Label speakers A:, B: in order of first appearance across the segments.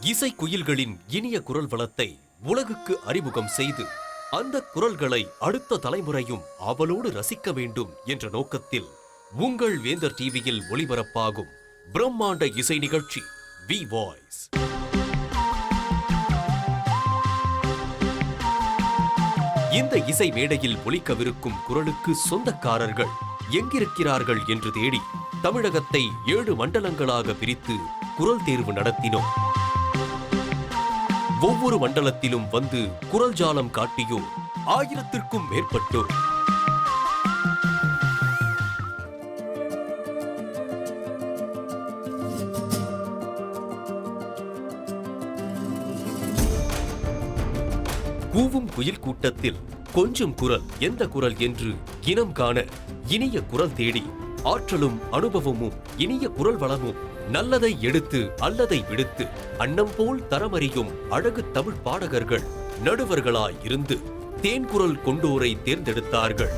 A: இசைக்குயில்களின் இனிய குரல் வளத்தை உலகுக்கு அறிமுகம் செய்து அந்த குரல்களை அடுத்த தலைமுறையும் ஆவலோடு ரசிக்க வேண்டும் என்ற நோக்கத்தில் உங்கள் வேந்தர் டிவியில் ஒளிபரப்பாகும் பிரம்மாண்ட இசை நிகழ்ச்சி வி வாய்ஸ். இந்த இசை மேடையில் ஒலிக்கவிருக்கும் குரலுக்கு சொந்தக்காரர்கள் எங்கிருக்கிறார்கள் என்று தேடி தமிழகத்தை 7 மண்டலங்களாக பிரித்து குரல் தேர்வு நடத்தினோம். ஒவ்வொரு மண்டலத்திலும் வந்து குரல் ஜாலம் காட்டியோர் 1000த்திற்கும் மேற்பட்டோர். கூவும் குயில் கூட்டத்தில் கொஞ்சம் குரல் எந்த குரல் என்று இனம் காண இனிய குரல் தேடி ஆற்றலும் அனுபவமும் இனிய குரல் வளமும் நல்லதை எடுத்து அல்லதை விடுத்து அன்னம் போல் தரமறியும் அழகு தமிழ் பாடகர்கள் நடுவர்களாய் இருந்து தேன்குரல் கொண்டோரை தேர்ந்தெடுத்தார்கள்.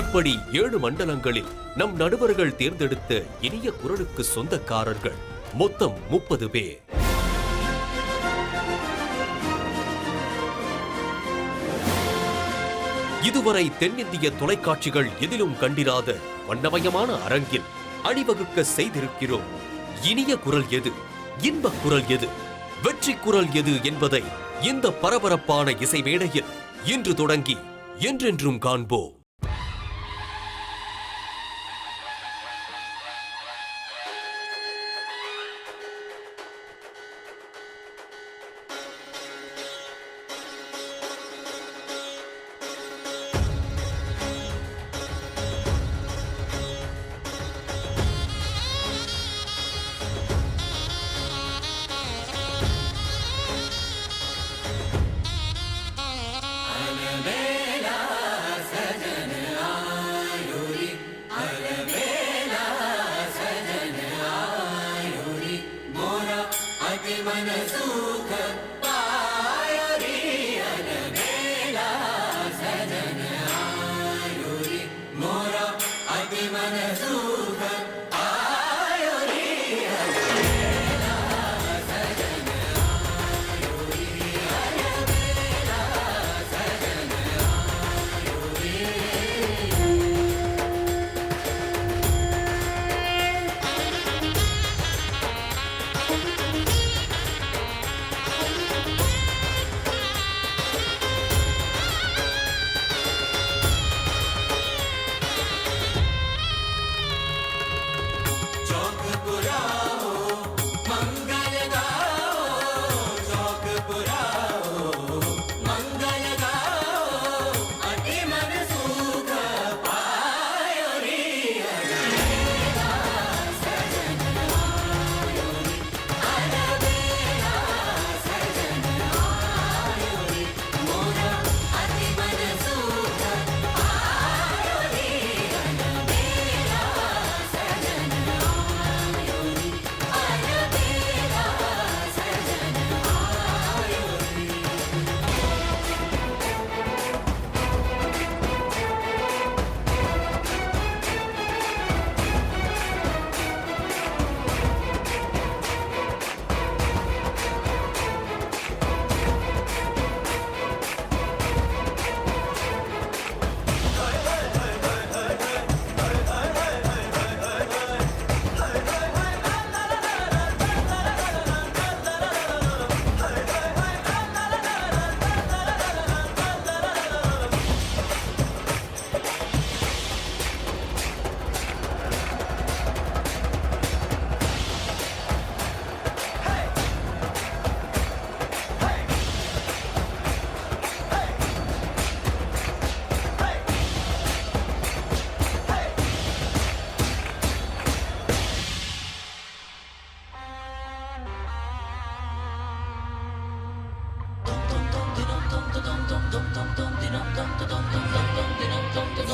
A: இப்படி 7 மண்டலங்களில் நம் நடுவர்கள் தேர்ந்தெடுத்த இனிய குரலுக்கு சொந்தக்காரர்கள் மொத்தம் 30 பேர். இதுவரை தென்னிந்திய தொலைக்காட்சிகள் எதிலும் கண்டிராத வண்ணமயமான அரங்கில் அணிவகுக்க செய்திருக்கிறோம். இனிய குரல் எது, இன்பக் குரல் எது, வெற்றி குரல் எது என்பதை இந்த பரபரப்பான இசை மேடையில் இன்று தொடங்கி என்றென்றும் காண்போம்.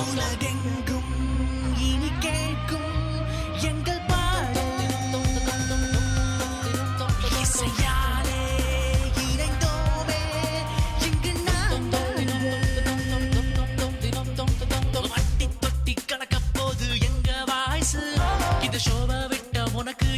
B: உலகெங்கும் இனி கேட்கும் எங்கள் பாடல் இசையாலே இணைந்தோமே இங்கு நாங்கள் வட்டி தொட்டி கணக்க போது எங்க வாய்ஸ் இந்த ஷோவை விட்ட உனக்கு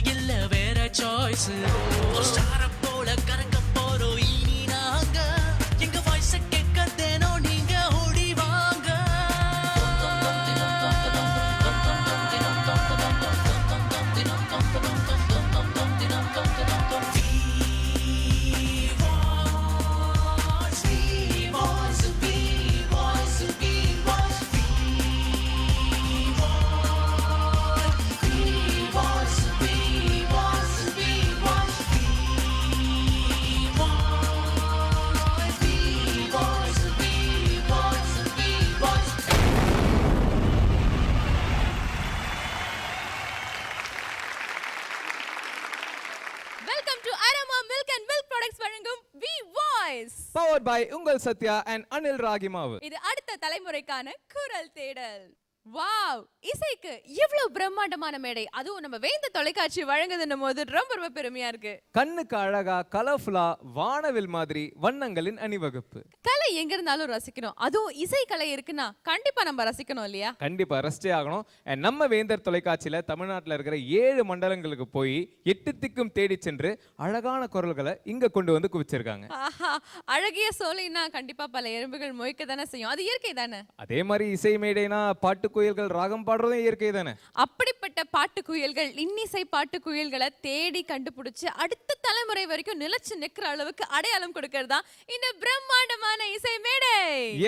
C: by உங்கள் சத்யா and அனில் ராகிமாவு.
D: இது அடுத்த தலைமுறைக்கான குரல் தேடல். வாவ், இசைக்கு இவ்வளவு பிரம்மாண்டமான மேடை, அதுவும் நம்ம வேந்த தொலைக்காட்சி வழங்குதுன்னும் போது ரொம்ப ரொம்ப பெருமையா இருக்கு.
C: கண்ணுக்கு அழகா கலர்ஃபுல்லா வானவில் மாதிரி வண்ணங்களின் அணிவகுப்பு.
D: கலை எங்க இருந்தாலும் ரசிக்கணும், அதுவும் இசை கலை இருக்குன்னா கண்டிப்பா நம்ம ரசிக்கணும் இல்லையா?
C: கண்டிப்பா ரசிச்சே ஆகணும். And நம்ம வேந்தர் தொலைக்காட்சியில தமிழ்நாட்டில் இருக்கிற 7 மண்டலங்களுக்கு போய் 8 திக்கும் தேடி சென்று அழகான குரல்களை இங்க கொண்டு வந்து குவிச்சிருக்காங்க.
D: ஆஹா, அழகிய சோலைனா கண்டிப்பா பல எறும்புகள் மொய்க்க தானே செய்யும், அது இயற்கை தானே.
C: அதே மாதிரி இசை மேடைனா பாட்டு குயில்கள் ராகம் பாடுறதும் இயற்கை தானே.
D: அப்படிப்பட்ட பாட்டு குயில்கள், இன்னிசை பாட்டு குயில்களை தேடி கண்டுபிடிச்சு அடுத்த தலைமுறை வரைக்கும் நிலைச்சு நிக்கிற அளவுக்கு அடையாளம் கொடுக்கறதா இந்த பிரம்மாண்டமான இசை மேடை.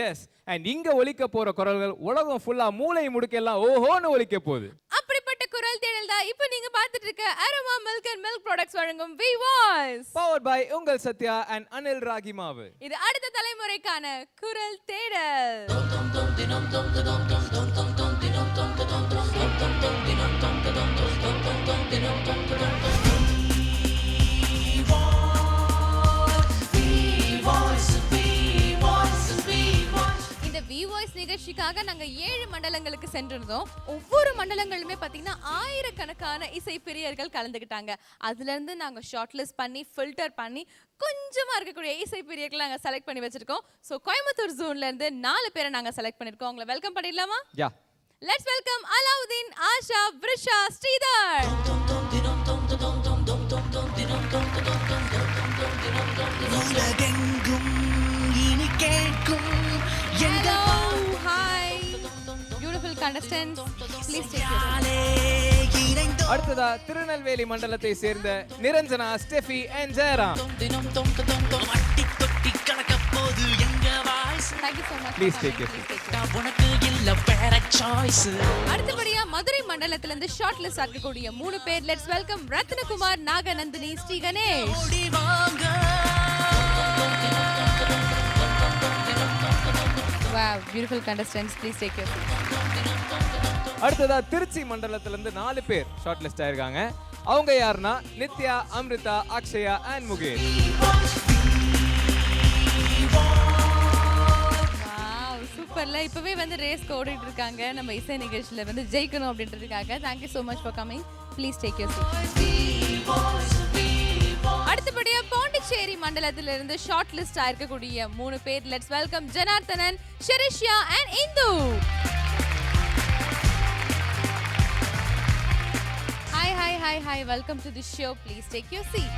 C: எஸ், அண்ட் இங்க ஒலிக்க போற குரல்கள் உலகம் ஃபுல்லா மூளை முடுக்கெல்லாம் ஓஹோன்னு ஒலிக்க போகுது.
D: அப்படிப்பட்ட குரல் தேடல் தான் இப்போ நீங்க பார்த்துட்டு இருக்க aroma milk and milk products வழங்கும் வி வாய்ஸ்,
C: பவர்ட் பை உங்கள் சத்யா அண்ட் அனில் ராகிமாவு.
D: இது அடுத்த தலைமுறைக்கான குரல் தேடல். இந்த வி வாய்ஸ் நிகழ்ச்சிக்காக நாங்க 7 மண்டலங்களுக்கு சென்றிருந்தோம். ஒவ்வொரு மண்டலங்களுமே பாத்தீங்கன்னா ஆயிரக்கணக்கான இசை பிரியர்கள் கலந்துக்கிட்டாங்க. அதுல இருந்து நாங்க ஷார்ட் லிஸ்ட் பண்ணி ஃபில்டர் பண்ணி கொஞ்சமா இருக்கக்கூடிய இசை பிரியர்களை நாங்க செலக்ட் பண்ணி வச்சிருக்கோம். சோ கோயம்புத்தூர் ஜோன்ல இருந்து 4 பேரை நாங்க செலக்ட் பண்ணிருக்கோம். உங்களை வெல்கம் பண்ணிடலாமா?
C: யா,
D: லெட்ஸ் வெல்கம் அலாவுதீன், ஆஷா, விருஷா, ஸ்ரீதர்.
B: உலகெங்கும் இனி கேட்கும் எங்கள்
D: Hello, hi, beautiful contestants, please take your seat.
B: பாடலே இணைந்தோம்.
C: அடுத்ததா திருநெல்வேலி மண்டலத்தை சேர்ந்த நிரஞ்சனா, ஸ்டெஃபி அண்ட் ஜெயராம்.
B: அட்டி தொட்டி கலக்கப் போது எங்க voice.
D: Thank you so much.
C: Please
D: for
C: take your
D: coming.
C: seat.
D: Please take your
B: உனக்கு இல்ல வேற சாய்ஸ்.
D: seat. அடுத்தபடியா மதுரை மண்டலத்துல இருந்து ஷார்ட் லிஸ்ட் ஆகக்கூடிய 3 பேர். Let's welcome Ratnakumar, Naganandini, Sri Ganesh.
B: ஓடி வாங்க.
D: Wow, beautiful contestants, please take your seat.
C: அடுத்ததா திருச்சி மண்டலத்துல இருந்து 4 பேர் ஷார்ட் லிஸ்ட் ஆயிருக்காங்க. அவங்க யாருன்னா நித்யா, அம்ரிதா, அக்ஷயா அண்ட் முகேஷ்.
D: Wow, சூப்பர்ல. இப்பவே வந்து ரேஸ் ஓடிட்டு இருக்காங்க நம்ம இசை நிகழ்ச்சியில வந்து ஜெயிக்கணும் அப்படின்றதுக்காக. Thank you so much for coming. Please take your seat. அடுத்தபடியா பாண்டிச்சேரி மண்டலத்துல இருந்து ஷார்ட் லிஸ்ட் ஆயிருக்கக்கூடிய 3 பேர். Let's welcome Janardhanan, Sherishya and Indu. Hi, welcome to the show. Please take your seat.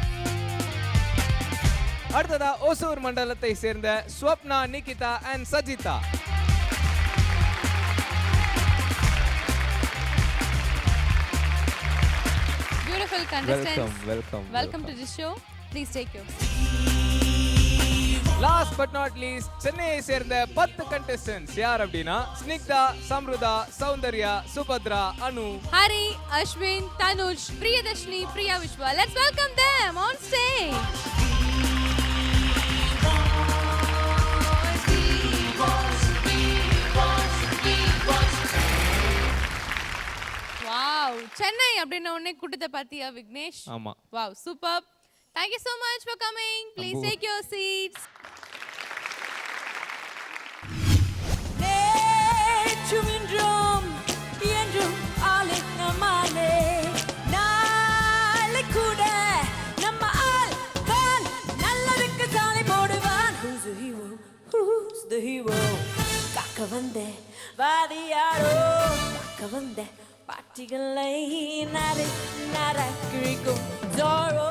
C: அடுத்ததா ஓசூர் மண்டலத்தை சேர்ந்த Swapna, Nikita and Sajitha.
D: Beautiful contestants.
C: Welcome
D: to the show. Please take your seat.
C: Last but not least சென்னையை சேர்ந்த 10 கண்டெஸ்டன்ட்ஸ் யார் அப்படின்னா ஸ்னிக்தா, சம்ருதா, சௌந்தர்யா, சுபத்ரா, அனு,
D: Hari, Ashwin, Tanuj, Priyadashni, Priya Vishwa. Let's welcome them on stage. Wow, Chennai அப்படின உடனே கூட்டத்தை பாத்தியா விக்னேஷ்?
C: ஆமா.
D: Wow, superb. Thank you so much for coming. Please
C: Ambu.
D: take your seats.
B: நேற்றும் இன்றும் என்றும் ஆளே நம்மாலே. நாளை கூட நம்ம ஆள் தான் நல்லதுக்கு சாலை போடுவான். Who's the hero? Who's the hero? காக்க வந்த வாதியாரோ, காக்க வந்த பாட்டிகளை நர கிழிக்கும் ஜோரோ.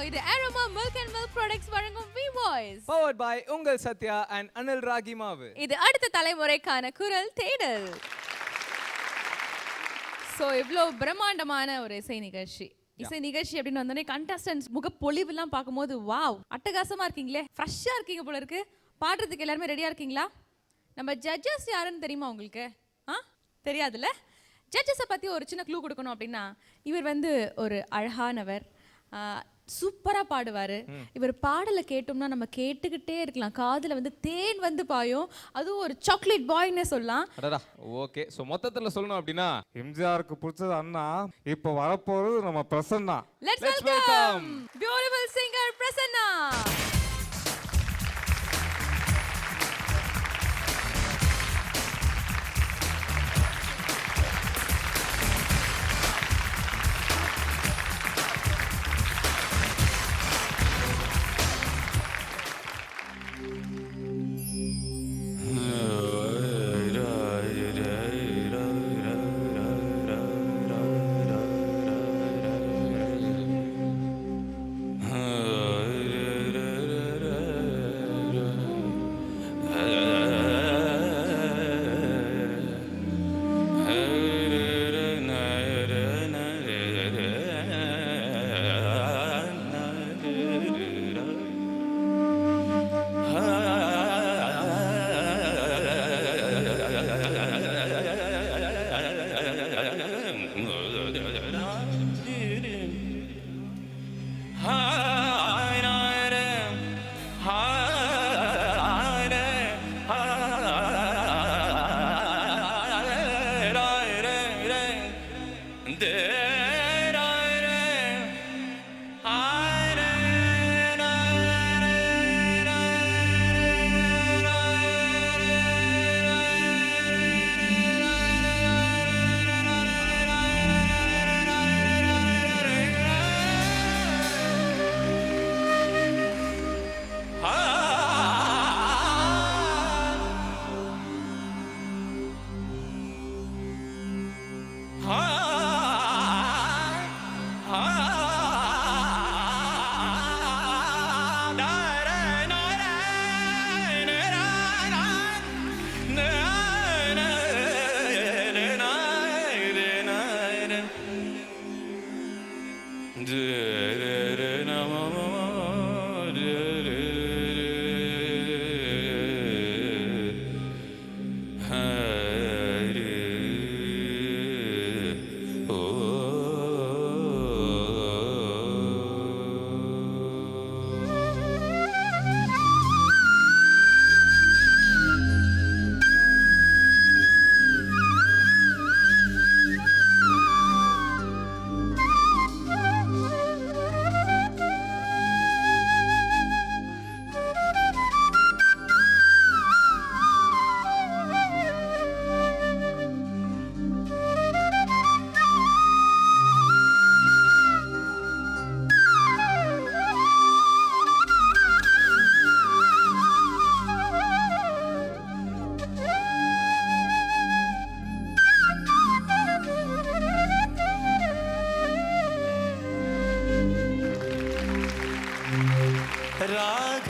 D: இது Aroma Milk and Milk Products வழங்கும் V Voice.
C: பவர்ட் பை உங்கள் சத்யா அண்ட் அனில் ராகிமாவு.
D: இது அடுத்த தலைமுறைக்கான குரல் தேடல். சோ இவ்ளோ பிரம்மாண்டமான ஒரு இசை நிகழ்ச்சி. இசை நிகழ்ச்சி அப்படின்னு வந்தோடனே கண்டஸ்டன்ஸ் முகப்பொலிவெல்லாம் பார்க்கும்போது வாவ், அட்டகாசமா இருக்கீங்களே, ஃப்ரெஷ்ஷா இருக்கீங்க போல இருக்கு. பாடுறதுக்கு எல்லாருமே ரெடியா இருக்கீங்களா? நம்ம ஜட்ஜஸ் யாருன்னு தெரியுமா உங்களுக்கு? தெரியாதுல்ல? ஜட்ஜஸை பற்றி ஒரு சின்ன க்ளூ கொடுக்கணும் அப்படின்னா, இவர் வந்து ஒரு அழகானவர், சூப்பராக பாடுவார். இவர் பாடலை கேட்டோம்னா நம்ம கேட்டுக்கிட்டே இருக்கலாம், காதில் வந்து தேன் வந்து பாயும். அதுவும் ஒரு சாக்லேட் பாய்னே சொல்லலாம்.
C: அடடா, ஓகே. ஸோ மொத்தத்தில் சொல்லணும் அப்படின்னா, எம்ஜிஆருக்கு பிடிச்சது அண்ணா, இப்போ வரப்போகிறது நம்ம Prasanna.
D: Let's welcome beautiful singer Prasanna.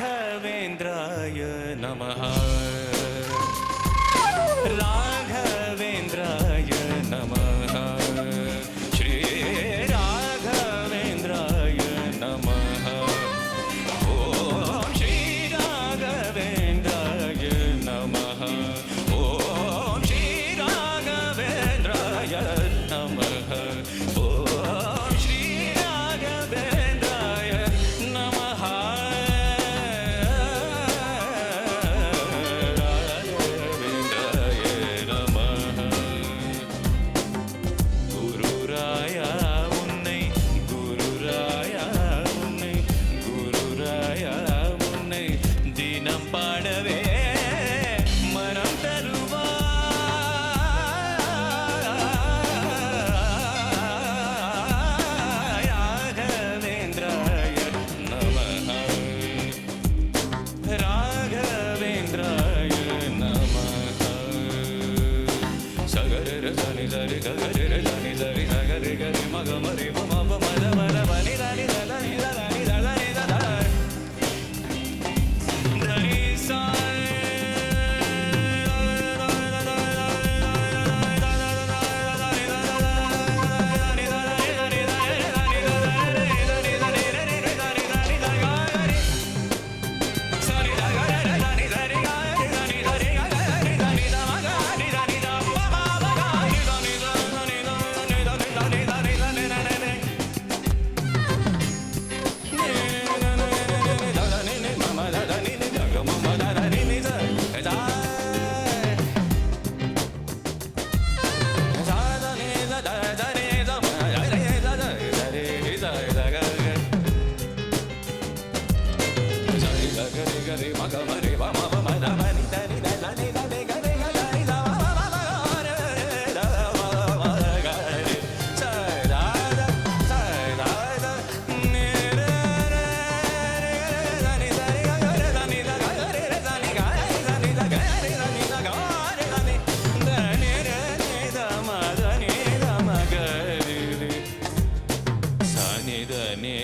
E: राघवेन्द्राय नमः राघवेन्द्राय नमः श्री राघवेन्द्राय नमः ॐ श्री राघवेन्द्राय नमः ॐ श्री राघवेन्द्राय नमः ॐ श्री राघवेन्द्राय नमः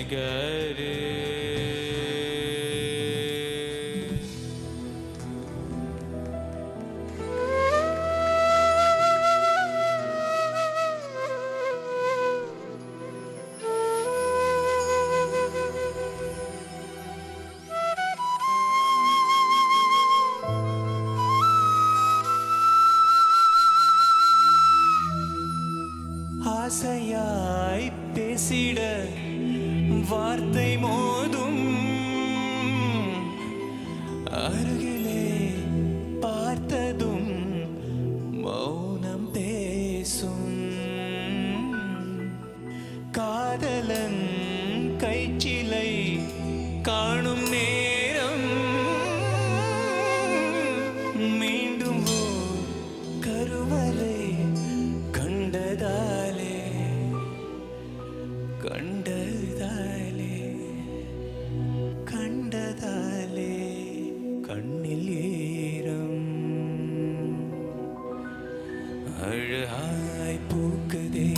E: நிகரே. ஆசையாய் பேசிட வார்த்தை மோதும், அருகிலே பார்த்ததும் மௌனம் பேசும். காதலன் கைச்சிலை காணும் நேரம் மீண்டும் ஓர் கருவறை கண்டதாலே கண்டதாலே கண்டதாலே கண்ணில் ஈரம் அழகாய் பூக்குதே,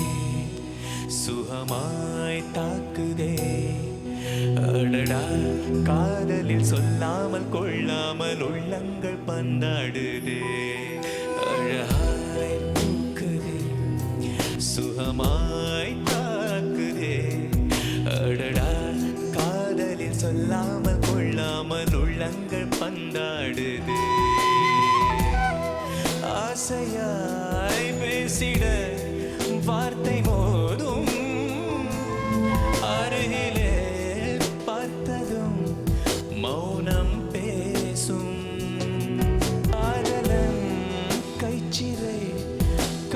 E: சுகமாய் தாக்குதே. அடடா, காதலில் சொல்லாமல் கொள்ளாமல் உள்ளங்கள் பந்தாடுதே. அழகாய் பூக்குதே, சுகமாய் தாக்குதே. அடடா, காதலில் சொல்லாமல் கொள்ளாமல் உள்ளங்கள் பந்தாடுதே. ஆசையாய் பேசிட வார்த்தை மோதும், அருகிலே பார்த்ததும் மௌனம் பேசும். காதலன் கைச்சிறை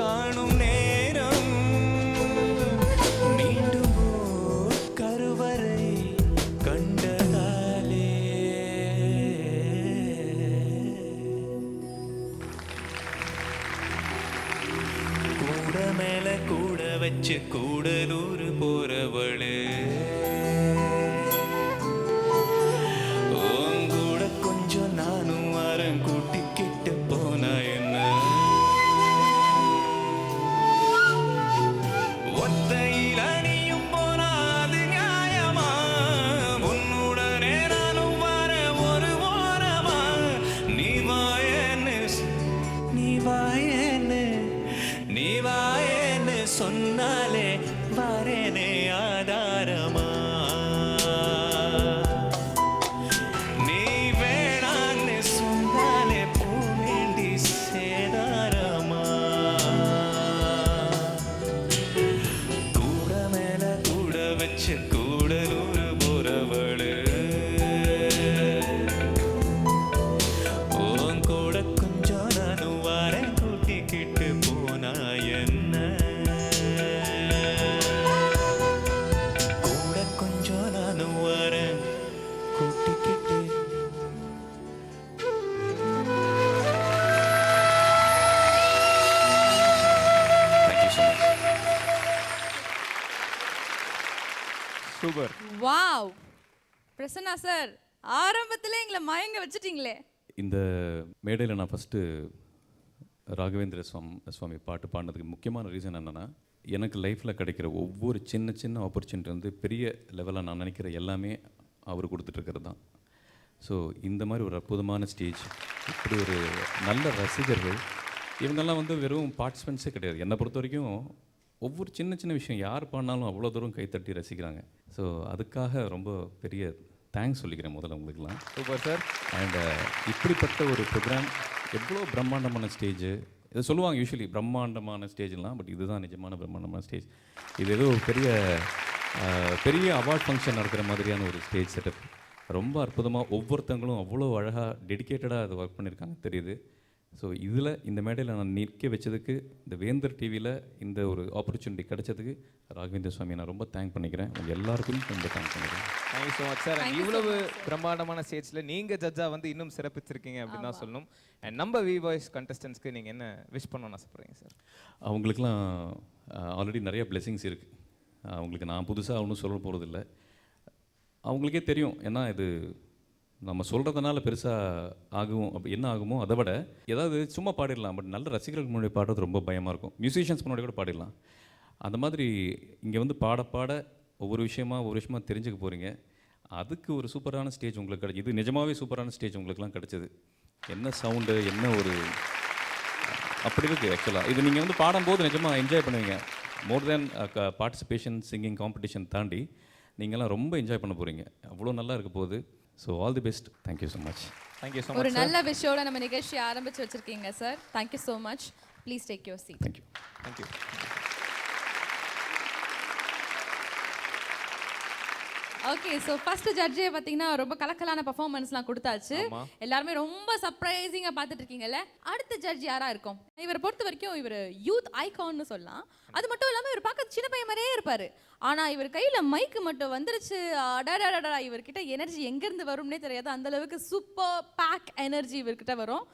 E: காணும் நேரம் மீண்டும் ஓர் கருவறை கண்டதாலே. கூட மேல கூட வச்சு கூடலூர் போறவளே, உங்கூட கொஞ்சம் நானும் வரேன், கூட்டிக்கிட்டு போனா என்ன? ஒத்தையில் அணியும் போனா அது நியாயமா? உன்னுடனே நானும் வர ஒரு ஓரமா? நீ வாயன்னு நீ வாயன்னு நீ வாயன்னு சொன்னாலே வரேனே ஆதாரமா? நீ வேணான்னு சொன்னாலே பூ வேண்டி சேதாரமா? கூட மேல கூட வச்சு கூடலூர் போறவளு, உன் கூட கொஞ்சம் நானும் வரேன், கூட்டிக்கிட்டு போனா என்ன? கூட கொஞ்சம் நானும் வரேன், கூட்டிக்கிட்டு. Thank you so much.
C: Super.
D: Wow, Prasanna sir ஆரம்பத்திலே எங்களை மயங்க வச்சுட்டீங்களே.
F: இந்த மேடையில் நான் ஃபஸ்ட்டு ராகவேந்திர சுவாமி பாட்டு பாடினதுக்கு முக்கியமான ரீசன் என்னென்னா, எனக்கு லைஃப்பில் கிடைக்கிற ஒவ்வொரு சின்ன சின்ன ஆப்பர்ச்சுனிட்டி வந்து பெரிய லெவலில் நான் நினைக்கிற எல்லாமே அவர் கொடுத்துட்ருக்கிறது தான். ஸோ இந்த மாதிரி ஒரு அற்புதமான ஸ்டேஜ், இப்படி ஒரு நல்ல ரசிகர்கள், இவங்கெல்லாம் வந்து வெறும் பார்ட்டிசிபெண்ட்ஸே கிடையாது. என்னை பொறுத்த வரைக்கும் ஒவ்வொரு சின்ன சின்ன விஷயம் யார் பாடினாலும் அவ்வளோ தூரம் கைத்தட்டி ரசிக்கிறாங்க. ஸோ அதுக்காக ரொம்ப பெரிய தேங்க்ஸ் சொல்லிக்கிறேன் முதல்ல உங்களுக்குலாம்.
C: Super sir.
F: அண்ட் இப்படிப்பட்ட ஒரு ப்ரோக்ராம், எவ்வளோ பிரம்மாண்டமான ஸ்டேஜு. இதை சொல்லுவாங்க யூஸ்வலி பிரம்மாண்டமான ஸ்டேஜ்லாம், பட் இதுதான் நிஜமான பிரம்மாண்டமான ஸ்டேஜ். இது ஏதோ பெரிய பெரிய அவார்ட் ஃபங்க்ஷன் நடக்கிற மாதிரியான ஒரு ஸ்டேஜ் செட்டப். ரொம்ப அற்புதமாக ஒவ்வொருத்தங்களும் அவ்வளோ அழகாக டெடிக்கேட்டடாக அதை ஒர்க் பண்ணியிருக்காங்க தெரியுது. ஸோ இதில் இந்த மேடையில் நான் நிற்க வச்சதுக்கு, இந்த வேந்தர் டிவியில் இந்த ஒரு ஆப்பர்ச்சுனிட்டி கிடைச்சதுக்கு ராகவேந்திர சுவாமி நான் ரொம்ப தேங்க் பண்ணிக்கிறேன். உங்கள் எல்லாருக்கும் ரொம்ப தேங்க் பண்ணிக்கிறேன்.
C: Thank you so much sir. இவ்வளவு பிரம்மாண்டமான ஸ்டேஜில் நீங்கள் ஜட்ஜாக வந்து இன்னும் சிறப்பிச்சிருக்கீங்க அப்படின்னு தான் சொல்லணும். அண்ட் நம்ம வி வாய்ஸ் கண்டஸ்டன்ஸ்க்கு நீங்கள் என்ன விஷ் பண்ணணும்னு ஆசைப்படுறீங்க சார்?
F: அவங்களுக்குலாம் ஆல்ரெடி நிறைய பிளெஸிங்ஸ் இருக்குது. அவங்களுக்கு நான் புதுசாக ஒன்றும் சொல்ல போகிறதில்ல. அவங்களுக்கே தெரியும், ஏன்னா இது நம்ம சொல்கிறதுனால பெருசாக ஆகும், அப்படி என்ன ஆகுமோ அதை விட ஏதாவது சும்மா பாடிடலாம். பட் நல்ல ரசிகர்களுக்கு முன்னாடி பாடுறது ரொம்ப பயமாக இருக்கும். மியூசிஷியன்ஸ் முன்னாடி கூட பாடிடலாம். அந்த மாதிரி இங்கே வந்து பாட பாட ஒவ்வொரு விஷயமா தெரிஞ்சுக்க போகிறீங்க. அதுக்கு ஒரு சூப்பரான ஸ்டேஜ் உங்களுக்கு கிடைச்சி, இது நிஜமாகவே சூப்பரான ஸ்டேஜ் உங்களுக்குலாம் கிடச்சிது. என்ன சவுண்டு, என்ன ஒரு அப்படி இருக்குது ஆக்சுவலாக. இது நீங்கள் வந்து பாடும்போது நிஜமாக என்ஜாய் பண்ணுவீங்க. மோர் தேன் பார்ட்டிசிபேஷன் சிங்கிங் காம்படிஷன் தாண்டி நீங்கள்லாம் ரொம்ப என்ஜாய் பண்ண போகிறீங்க. அவ்வளோ நல்லா இருக்க போகுது. So all the best. Thank you so much.
C: Thank you so
D: ஒரு
C: மச்.
D: நல்ல விஷயோட நம்ம நிகழ்ச்சி ஆரம்பிச்சு வச்சிருக்கீங்க sir. Thank you so much. Please take your seat.
F: Thank you.
C: Thank you.
D: Okay, so first ஜட்ஜே பார்த்தீங்கன்னா ரொம்ப கலக்கலான பர்ஃபார்மன்ஸ்லாம் கொடுத்தாச்சு.
C: ஆமா.
D: எல்லாருமே ரொம்ப சர்ப்ரைசிங்காக பார்த்துட்டு இருக்கீங்கல்ல. அடுத்த ஜட்ஜ் யாரா இருக்கும்? இவரை பொறுத்த வரைக்கும் இவர் யூத் ஐகான்னு சொல்லலாம். அது மட்டும் இல்லாமல் இவர் பார்க்க சின்ன பையன் மாதிரியே இருப்பார். ஆனால் இவர் கையில் மைக்கு மட்டும் வந்துருச்சு, அடடடடா, இவர்கிட்ட எனர்ஜி எங்கேருந்து வரும்னே தெரியாது. அந்த அளவுக்கு சூப்பர் பேக் எனர்ஜி இவர்கிட்ட வரும்.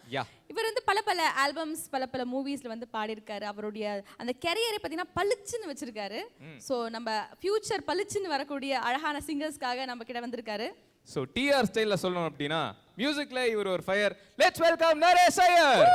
D: இவர் வந்து பல பல ஆல்பம்ஸ், பல பல மூவிஸில் வந்து பாடியிருக்காரு. அவருடைய அந்த கெரியரை பார்த்தீங்கன்னா பளிச்சுன்னு வச்சிருக்காரு. ஸோ நம்ம ஃபியூச்சர் பளிச்சுன்னு வரக்கூடிய அழகான சிங்கர்ஸ்க்காக நம்ம கிட்ட வந்திருக்காரு.
C: ஸோ டிஆர் ஸ்டைலில் சொல்லணும் அப்படின்னா மியூசிக்ல இவர் ஒரு fire. Let's welcome Naresh Iyer.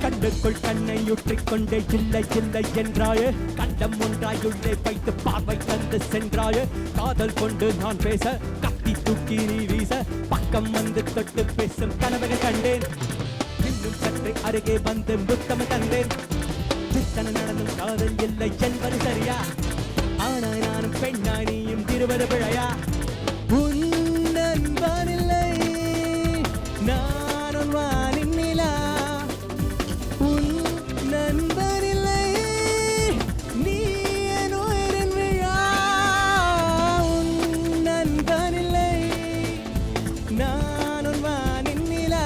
G: கண்ணுக்குள் கண்ணை ஊற்றிக்கொண்டே இல்லை இல்லை என்றாயே, கண்டம் ஒன்றாயுள்ளே வைத்து பார்வை தந்து சென்றாயே, காதல் கொண்டு நான் பேச கத்தி தூக்கி நீ வீச, பக்கம் வந்து தொட்டு பேசும் கனவுகள் கண்டேன். இன்னும் சற்று அருகே வந்து முத்தம் தந்தேன். சித்தன நடந்தும் காதல் இல்லை என்பது சரியா? ஆனாய் நானும் பெண்ணாய் நீயும் இருவது பிழையா? உன் நண்பனில்லை நான் உன் வானின் நிலா, உன் நண்பனில்லை நீ என் உயிரின் விழா. உன் நண்பனில்லை நான் உன் வானின் நிலா,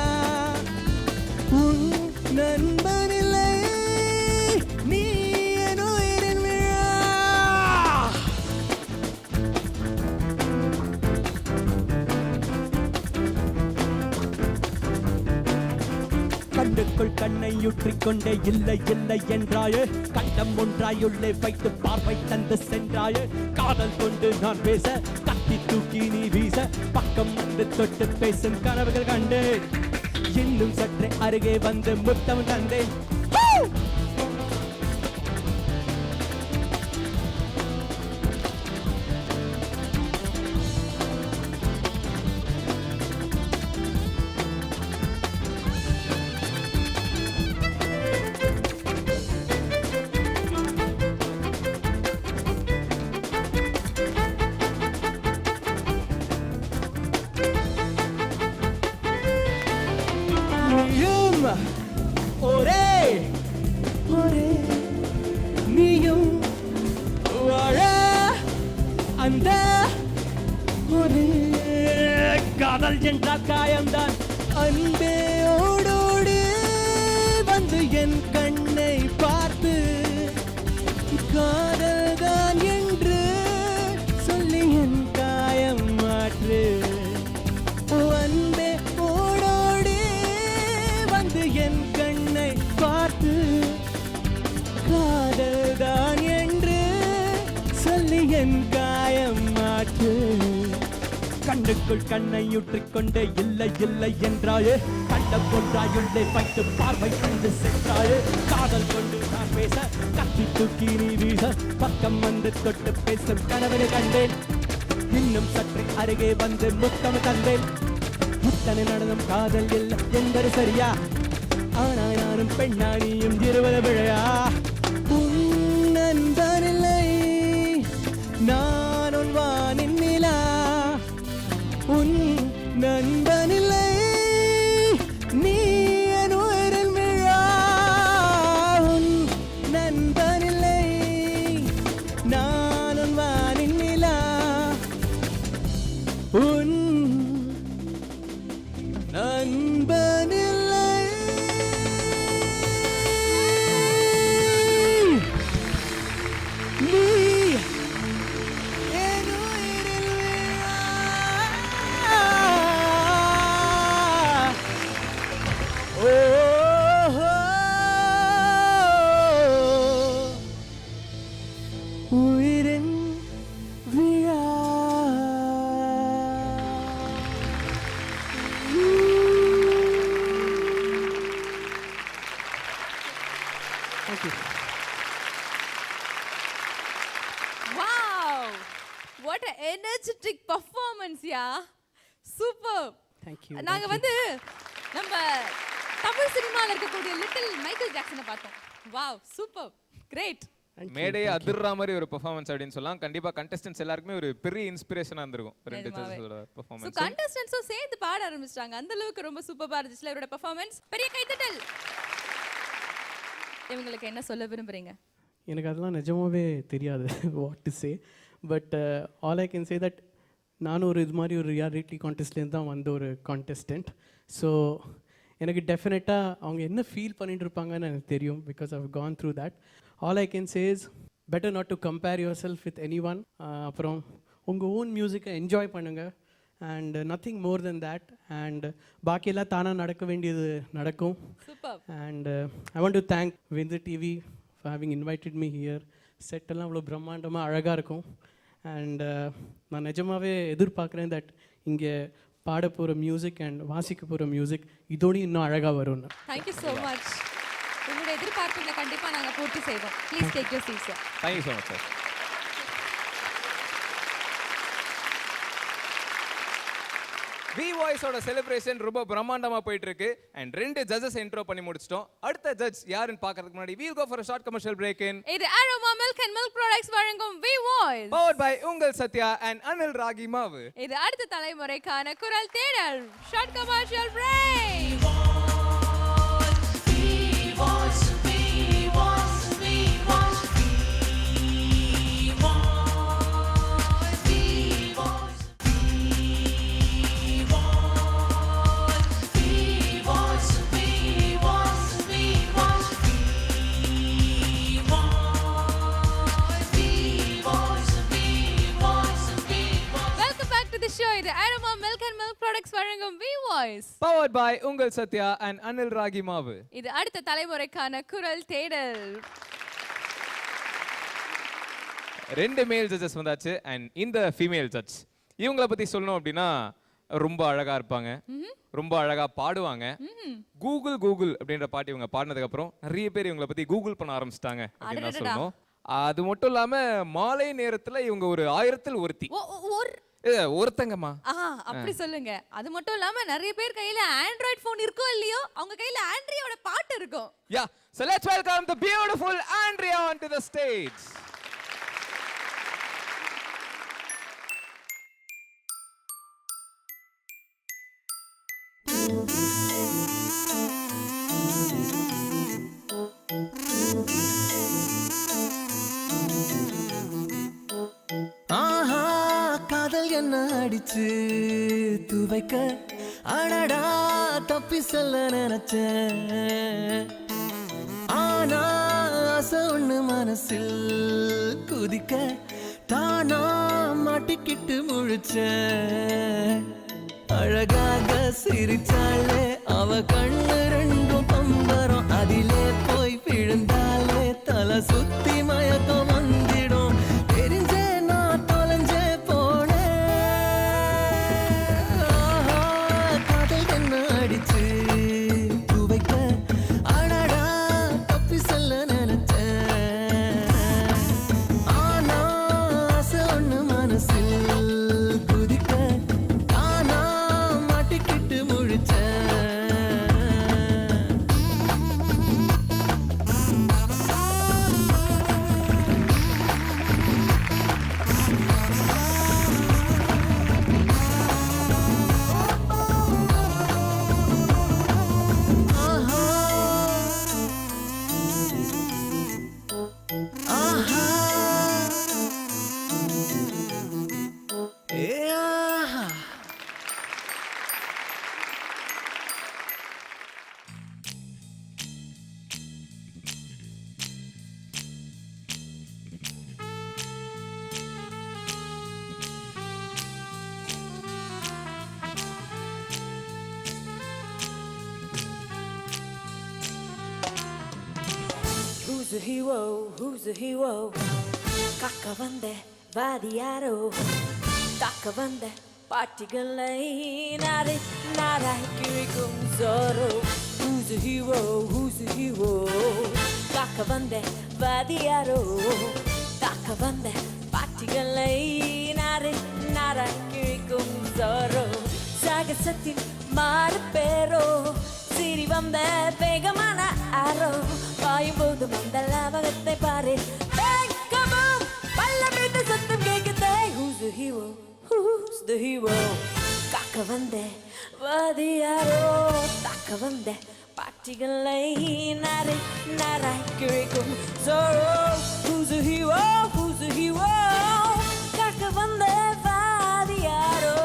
G: உன் நண்பனில்லை நீ என் உயிரின் விழா. கண்ணுக்குள் கண்ணை ஊற்றிக்கொண்டே இல்லை இல்லை என்றாயே, கண்டம் ஒன்றாயுள்ளே வைத்து பார்வை தந்து சென்றாயே, காதல் கொண்டு நான் பேச கத்தி தூக்கி நீ வீச, பக்கம் வந்து தொட்டு பேசும் கனவுகள் கண்டேன். இன்னும் சற்றே அருகே வந்து முத்தம் தந்தேன். நீயும் ஒரே ஒரே நீயும் வாழ அந்த ஒரு காதல் என்றால் காயம்தான். அன்பே ஓடோடு வந்து என் கண்ணை பார்த்து காதல் தான் என்று சொல்லி என் காயம் மாற்று. அன்பே ஓடோடு வந்து என் கண்ணை பார்த்து காதல் தான் என்று சொல்லி என் காயம் மாற்று. கண்ணுக்குள் கண்ணை ஊற்றிக்கொண்டே இல்லை இல்லை என்றாயே, கண்டம் ஒன்றாயுள்ளே வைத்து பார்வை கண்டு சென்றாயே, காதல் கொண்டு நான் பேச கத்தி தூக்கி நீ வீச, பக்கம் வந்து தொட்டு பேசும் கனவுகளை கண்டேன். இன்னும் சற்று அருகே வந்து முத்தம் தந்தேன். முத்தனை நடந்தும் காதல் இல்லை என்பது சரியா? ஆனாய் நானும் பெண்ணானியும் இருவது பிழையா? உன் நண்பனில்லை நான் உன் வானின் நிலா, உன் நண்பனில்லை நீ என் உயிரின் விழா. உன் நண்பனில்லை நான் உன் வானின் நிலா, உன் நண்பனில்லை. Thank you.
D: Wow what a energetic performance yeah super.
G: Thank you.
D: நாங்க வந்து நம்ம தமிழ் சினிமால இருக்கக்கூடிய லிட்டில் மைக்கேல் ஜாக்சனை பார்த்தோம். Wow super great.
C: மேடையை அதிர்ற மாதிரி ஒரு பெர்ஃபார்மன்ஸ் அப்படின்னு சொல்லலாம். கண்டிப்பா கண்டெஸ்டன்ட்ஸ் எல்லாருக்குமே ஒரு பெரிய இன்ஸ்பிரேஷனா இருந்திருக்கும் ரெண்டு ஜட்ஜஸோட
D: சோ
C: பெர்ஃபார்மன்ஸ்.
D: கண்டெஸ்டன்ட்ஸும் சேர்ந்து பாட ஆரம்பிச்சிட்டாங்க. அந்த அளவுக்கு ரொம்ப சூப்பரா இருந்துச்சு இவரோட பெர்ஃபார்மன்ஸ். பெரிய கைத்தட்டல். இவங்களுக்கு என்ன சொல்ல விரும்புறீங்க?
G: எனக்கு அதெல்லாம் நிஜமாவே தெரியாது what to say. But all I can say that நானும் ஒரு இது மாதிரி ஒரு ரியாலிட்டி கான்டெஸ்ட்லேருந்து தான் வந்த ஒரு கான்டெஸ்டன்ட். ஸோ எனக்கு டெஃபினட்டாக அவங்க என்ன ஃபீல் பண்ணிட்டு இருப்பாங்கன்னு எனக்கு தெரியும். Because I've gone through that. All I can say is better not to compare yourself with anyone. அப்புறம் உங்கள் ஓன் மியூசிக்கை என்ஜாய் பண்ணுங்கள். And nothing more then that. And பாக்கியெல்லாம் தானாக நடக்க வேண்டியது நடக்கும்.
D: Super.
G: And I want to thank Vindhu TV for having invited me here. செட்டெல்லாம் அவ்வளோ பிரம்மாண்டமாக அழகாக இருக்கும். அண்ட் நான் நிஜமாகவே எதிர்பார்க்குறேன் தட் இங்கே பாட போகிற மியூசிக் அண்ட் வாசிக்க போகிற மியூசிக் இதோடையும் இன்னும் அழகாக வரும்னு.
D: Thank you so much. உங்களுடைய எதிர்பார்ப்புகளை கண்டிப்பா நாங்க பூர்த்தி செய்வோம். Please take your seats.
C: Thank you so much sir. V வாய்ஸோட செலிப்ரேஷன் ரொம்ப பிரம்மாண்டமா போயிட்டு இருக்கு. அண்ட் ரெண்டு ஜட்ஜஸ் இன்ட்ரோ பண்ணி முடிச்சிட்டோம். அடுத்த ஜட்ஜ் யாருன்னு பார்க்கிறதுக்கு முன்னாடி we'll go for a short commercial break in.
D: இது Aroma Milk and Milk Products வழங்கும் வி வாய்ஸ்.
C: Powered by உங்கள் சத்யா and அனில் ராகி மாவு.
D: இது அடுத்த தலைமுறைக்கான குரல் தேடல். Short commercial break. இது Aroma Milk and Milk Products வழங்கும் வி வாய்ஸ்.
C: Powered by உங்கள் சத்யா and அனில் ராகி மாவு.
D: இது அடுத்த தலைமுறைக்கான குரல் தேடல்.
C: ரெண்டு மேல் ஜட்ஜஸ் வந்தாச்சு அண்ட் இந்த ஃபீமேல் ஜட்ஜ் இவங்கள பத்தி சொல்லணும் அப்படின்னா ரொம்ப அழகா இருப்பாங்க, ரொம்ப அழகா பாடுவாங்க. கூகுள் கூகுள் அப்படின்ற பாட்டு இவங்க பாடினதுக்கு அப்புறம் நிறைய பேர் இவங்கள பத்தி கூகுள் பண்ண ஆரம்பிச்சிட்டாங்க அப்படின்னு தான் சொல்லணும். அது மட்டும் இல்லாம மாலை நேரத்துல இவங்க ஒரு 1000ல் ஒருத்தி. ஒருத்தங்கம்மா
D: அப்படி சொல்லுங்க. அது மட்டும் இல்லாம நிறைய பேர் கையில ஆண்ட்ராய்ட் போன் இருக்கோ இல்லையோ அவங்க கையில ஆண்ட்ரியாவோட பாட்டு இருக்கும்.
C: Yeah, so let's welcome the beautiful Andrea onto the stage.
H: என்ன அடிச்சு துவைக்க அடடா தப்பி சொல்ல நினைச்சேன். ஆனா ஆசை ஒண்ணு மனசில் குதிக்க தானா மாட்டிக்கிட்டு முழிச்சேன். அழகாக சிரிச்சாலே அவ கண்ணு ரெண்டும் பம்பரம். அதிலே போய் விழுந்தாலே தலை சுத்தி மயக்கம் வந்துடும். தெரிஞ்சே நான் தொலைஞ்சே அடிச்சு துவைக்க அடடா தப்பி சொல்ல நினைச்சேன். ஆனா ஆசை ஒண்ணு மனசில் குதிக்க தானா மாட்டிக்கிட்டு முழிச்சேன்.
B: Who's a hero? Who's a hero? Kaka vande vadiyaro. Taka vande partigalai nare narai kirikum zoro. Who's a hero? Who's a hero? Kaka தாக்க வந்த வாதியாரோ தாக்க வந்த பாட்டிகளை நாரை நாரா கிழிக்கும் சோரோ சாகசத்தின் மாறு பேரோ சிரி வந்த வேகமான ஆரோ பாயும் போது வந்த லாபகத்தை பாரு பல்லமிட்டு சத்தம் கேட்குதே Who's the hero? Who's the hero? காக்க வந்த வாதியாரோ தாக்க வந்த பாட்டிகளை நாரை நாராய் கிழிக்கும் sorrow Who's the hero? Who's the hero? காக்க வந்த வாதியாரோ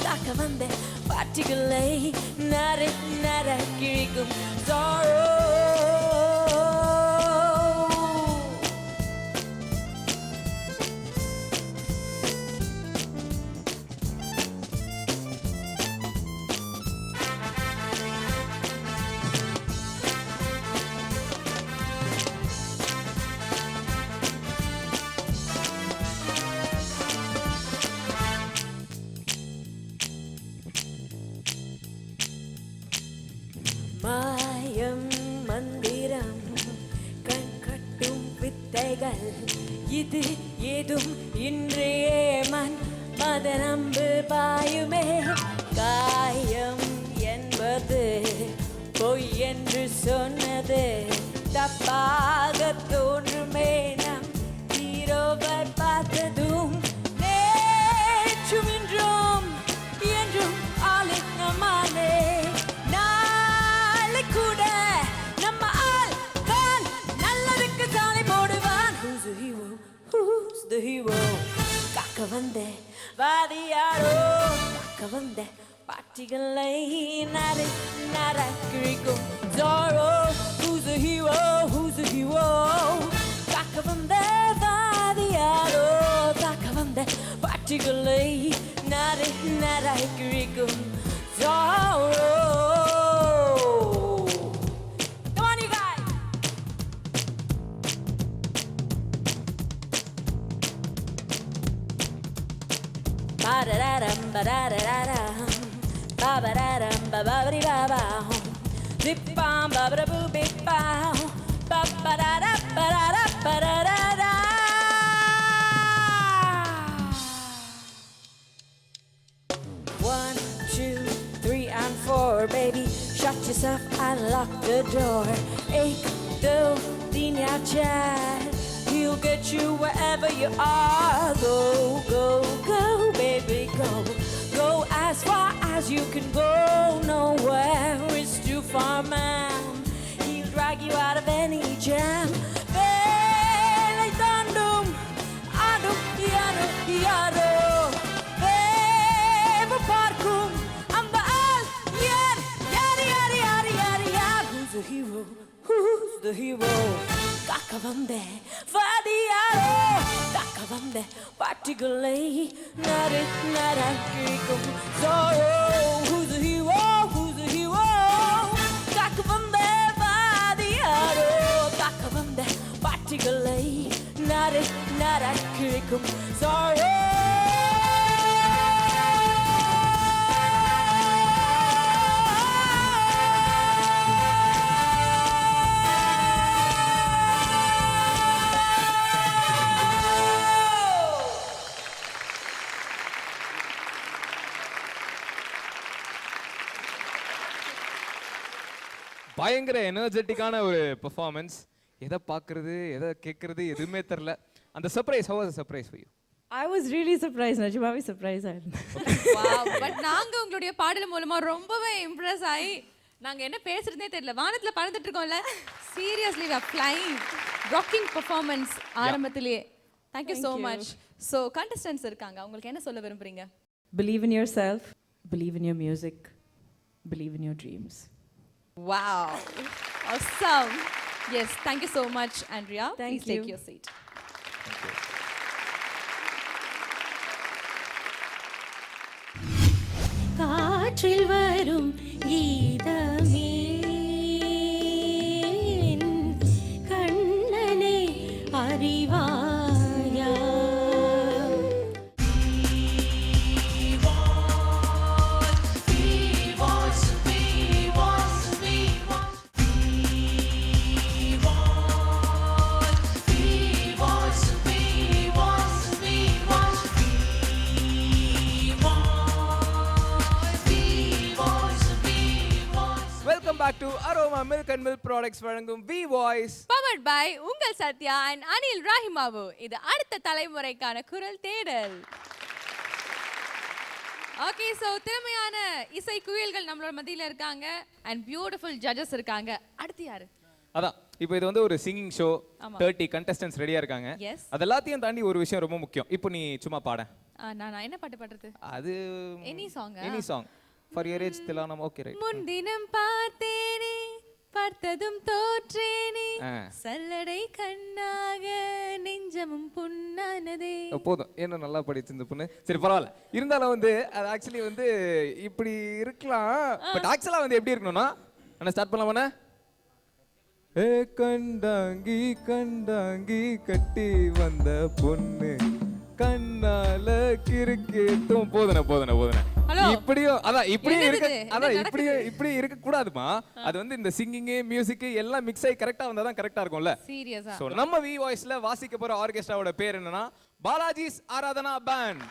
B: தாக்க வந்த பாட்டிகளை நாரை நாராய் கிழிக்கும் சோரோ மாயம் மந்திரம் கண் கட்டும் வித்தைகள் இது ஏதும் இன்றையே மதனம்பு பாயுமே காயம் என்பது பொய் என்று சொன்னது தப்பாக தோன்றுமே நம் ஹீரோவை பார்த்ததும் நேற்றும் இன்றும் என்றும் ஆலிங்கமானே கூட நம்ம ஆள் தான் நல்லதுக்கு சாலை போடுவான் Who's the hero? Who's the hero? காக்க வந்த வாதியாரோ காக்க வந்த பாட்டிகளை நாரை நாரா கிழிக்கும் Zorro Who's the hero? Who's the hero? காக்க வந்த வாதியாரோ காக்க வந்த பாட்டிகளை நாரை நாரா கிழிக்கும் Zorro Ba-da-da-dum, ba-da-da-da-dum, ba-ba-da-dum, ba-ba-ba-dee-ba-ba, zip-bum, ba-ba-da-boo-bee-bow, ba-ba-da-da, ba-da-da, ba-da-da-da. 1, 2, 3, and 4, baby, shut yourself and lock the door. Ek, do, din ya chat. He'll get you wherever you are. Go, go, go, baby, go. Go as far as you can go. Nowhere is too far, man. He'll drag you out of any jam. Vele tandum, adu, yadu, yadu. Veva parkum, amba al, yad, yadi, yadi, yadi, yadi, yadi. Who's the hero? Who's the hero? காக்க வந்த வாதியாரோ தாக்க வந்த பாட்டிகளை நாரை நாரா கிழிக்கும் Zorro Who's the hero? Who's the hero? காக்க வந்த வாதியாரோ தாக்க வந்த பாட்டிகளை நாரை நாரா கிழிக்கும் Zorro
C: பயங்கர எனர்ஜெட்டிக்கான ஒரு பெர்ஃபார்மன்ஸ். எதை பார்க்கறது எதை கேட்கறது எதுவுமே தெரில. அந்த surprise, how was the surprise for you?
I: I was really surprised. நிஜமாவே surprise ஆயிருந்தேன்.
D: Wow, பட் நாங்க உங்களுடைய பாடல் மூலமா ரொம்பவே இம்ப்ரெஸ் ஆகி நாங்க என்ன பேசுறதே தெரியல. வானத்துல பறந்துட்டு இருக்கோம்ல. Seriously we are flying. Rocking performance ஆரம்பத்திலேயே. Thank you so much. So contestants இருக்காங்க. உங்களுக்கு என்ன சொல்ல விரும்புறீங்க?
I: Believe in yourself, believe in your music, believe in your dreams.
D: Wow. Awesome. Yes, thank you so much, Andrea.
I: Thank
D: Please take
I: you.
D: your seat.
J: காற்றில் வரும் கீதமே கண்ணனை அறிவாயா
C: milk and milk products வழங்கும் வி வாய்ஸ்
D: பவர்ட் பை உங்கள் Sathya and Anil ராஹிமாவு. இது அடுத்த தலைமுறைக்கான குரல் தேடல். ஓகே, சோ திறமையான இசை குயில்கள் நம்மளோட மத்தியில இருக்காங்க அண்ட் பியூட்டிஃபுல் ஜட்ஜஸ் இருக்காங்க. அடுத்து யாரு?
C: அதான் இப்போ இது வந்து ஒரு சிங்கிங் ஷோ. 30 contestants ரெடியா இருக்காங்க.
D: Yes.
C: அது எல்லாத்தையும் தாண்டி ஒரு விஷயம் ரொம்ப முக்கியம். இப்போ நீ சும்மா பாட.
D: நான் என்ன பாட்டு பாடுறது?
C: அது
D: any song.
C: Any song for your age திலானம். Okay right.
D: முன்தினம் பார்த்தேனே பார்த்ததும் தோற்றேனே சல்லடை கண்ணாக நெஞ்சமும் புண்ணானதே.
C: போதும், என்ன நல்லா படிச்சு இந்த பொண்ணு. சரி பரவாயில்ல, இருந்தாலும் வந்து அது ஆக்சுவலி வந்து இப்படி இருக்கலாம். பட் ஆக்சுவலா வந்து எப்படி இருக்கணும்னா, என்ன ஸ்டார்ட் பண்ணலாமா? ஏ கண்டாங்கி கண்டாங்கி கட்டி வந்த பொண்ணு கண்ணால கிறுக்கேட்டும். போதுன போதுன போதுன. இப்படியும் அதான் இப்படியும் இருக்க, அதான் இப்படி இருக்க கூடாதுமா. அது வந்து இந்த சிங்கிங் மியூசிக் எல்லாம் மிக்ஸ் ஆகி கரெக்டா வந்தா தான் கரெக்டா இருக்கும்ல.
D: சீரியஸா.
C: சோ நம்ம வி வாய்ஸ்ல வாசிக்க போற ஆர்கெஸ்ட்ராவோட பேர் என்னன்னா Balaji's Aradhana band.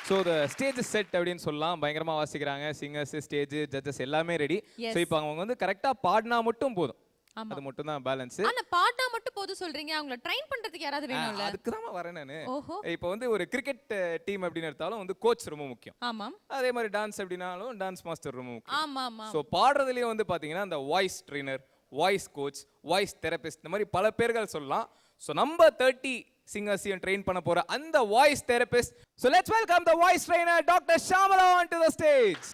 C: So the stage set அப்படின்னு சொல்லலாம். பயங்கரமா வாசிக்கிறாங்க. சிங்கர்ஸ், ஸ்டேஜ், ஜட்ஜஸ் எல்லாமே ரெடி. ஸோ இப்போ அவங்க வந்து கரெக்டா பாடினா மட்டும் போதும். அது மட்டும் தான் பேலன்ஸ்.
D: ஆனா பாடினா மட்டும் போதும் சொல்றீங்க, அவங்கள ட்ரெயின் பண்றதுக்கு யாராவது வேணும்ல?
C: அதுக்கு தான் வரேன் நானு. இப்போ வந்து ஒரு கிரிக்கெட் டீம் அப்படின்னு எடுத்தாலும் வந்து கோச் ரொம்ப முக்கியம்.
D: ஆமாம்.
C: அதே மாதிரி டான்ஸ் அப்படினாலும் டான்ஸ் மாஸ்டர் ரொம்ப முக்கியம்.
D: ஆமா ஆமா.
C: ஸோ பாடுறதுலயே வந்து பாத்தீங்கன்னா இந்த voice trainer, voice coach, voice therapist, இந்த மாதிரி பல பேர்கள் சொல்லலாம். ஸோ நம்ம 30 singers-ஐயும் ட்ரெயின் பண்ண போற அந்த voice therapist. So let's welcome the voice trainer doctor Shyamala onto the stage.